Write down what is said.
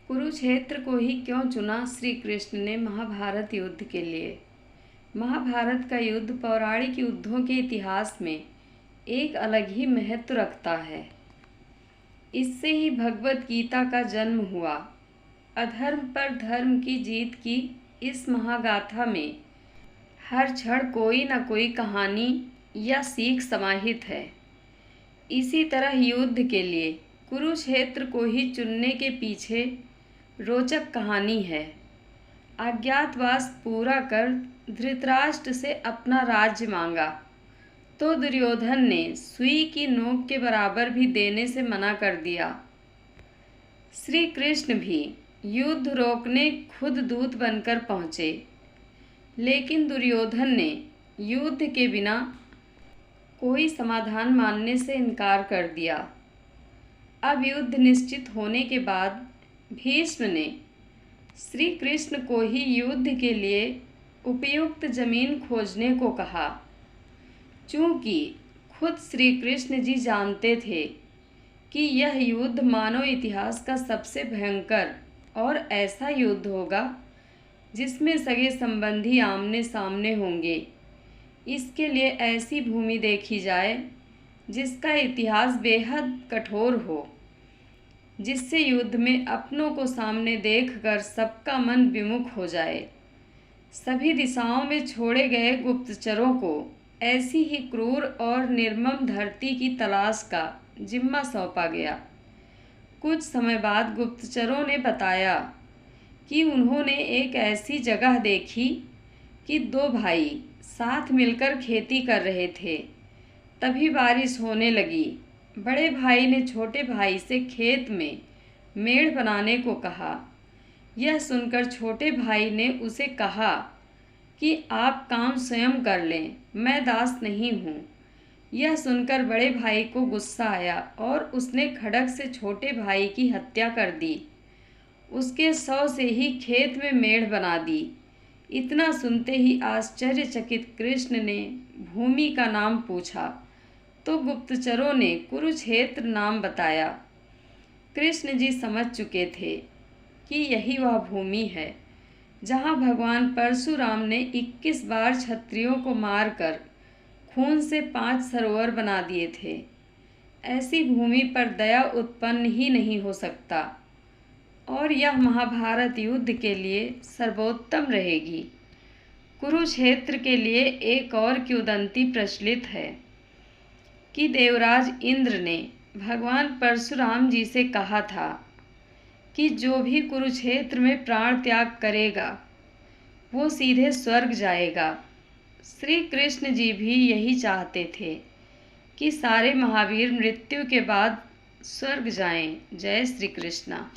कुरुक्षेत्र को ही क्यों चुना श्री कृष्ण ने महाभारत युद्ध के लिए? महाभारत का युद्ध पौराणिक युद्धों के इतिहास में एक अलग ही महत्व रखता है। इससे ही भगवत गीता का जन्म हुआ। अधर्म पर धर्म की जीत की इस महागाथा में हर क्षण कोई न कोई कहानी या सीख समाहित है। इसी तरह युद्ध के लिए कुरुक्षेत्र को ही चुनने के पीछे रोचक कहानी है। अज्ञातवास पूरा कर धृतराष्ट्र से अपना राज्य मांगा तो दुर्योधन ने सुई की नोक के बराबर भी देने से मना कर दिया। श्री कृष्ण भी युद्ध रोकने खुद दूत बनकर पहुँचे, लेकिन दुर्योधन ने युद्ध के बिना कोई समाधान मानने से इनकार कर दिया। अब युद्ध निश्चित होने के बाद भीष्म ने श्री कृष्ण को ही युद्ध के लिए उपयुक्त जमीन खोजने को कहा। चूँकि खुद श्री कृष्ण जी जानते थे कि यह युद्ध मानव इतिहास का सबसे भयंकर और ऐसा युद्ध होगा जिसमें सगे संबंधी आमने सामने होंगे। इसके लिए ऐसी भूमि देखी जाए जिसका इतिहास बेहद कठोर हो, जिससे युद्ध में अपनों को सामने देखकर सबका मन विमुख हो जाए। सभी दिशाओं में छोड़े गए गुप्तचरों को ऐसी ही क्रूर और निर्मम धरती की तलाश का जिम्मा सौंपा गया। कुछ समय बाद गुप्तचरों ने बताया कि उन्होंने एक ऐसी जगह देखी कि दो भाई साथ मिलकर खेती कर रहे थे। तभी बारिश होने लगी। बड़े भाई ने छोटे भाई से खेत में मेड़ बनाने को कहा। यह सुनकर छोटे भाई ने उसे कहा कि आप काम स्वयं कर लें, मैं दास नहीं हूँ। यह सुनकर बड़े भाई को गुस्सा आया और उसने खड्ग से छोटे भाई की हत्या कर दी। उसके शव से ही खेत में मेड़ बना दी। इतना सुनते ही आश्चर्यचकित कृष्ण ने भूमि का नाम पूछा तो गुप्तचरों ने कुरुक्षेत्र नाम बताया। कृष्ण जी समझ चुके थे कि यही वह भूमि है जहाँ भगवान परशुराम ने 21 बार क्षत्रियों को मारकर खून से 5 सरोवर बना दिए थे। ऐसी भूमि पर दया उत्पन्न ही नहीं हो सकता और यह महाभारत युद्ध के लिए सर्वोत्तम रहेगी। कुरुक्षेत्र के लिए एक और किंवदंती प्रचलित है कि देवराज इंद्र ने भगवान परशुराम जी से कहा था कि जो भी कुरुक्षेत्र में प्राण त्याग करेगा वो सीधे स्वर्ग जाएगा। श्री कृष्ण जी भी यही चाहते थे कि सारे महावीर मृत्यु के बाद स्वर्ग जाएं। जय श्री कृष्णा।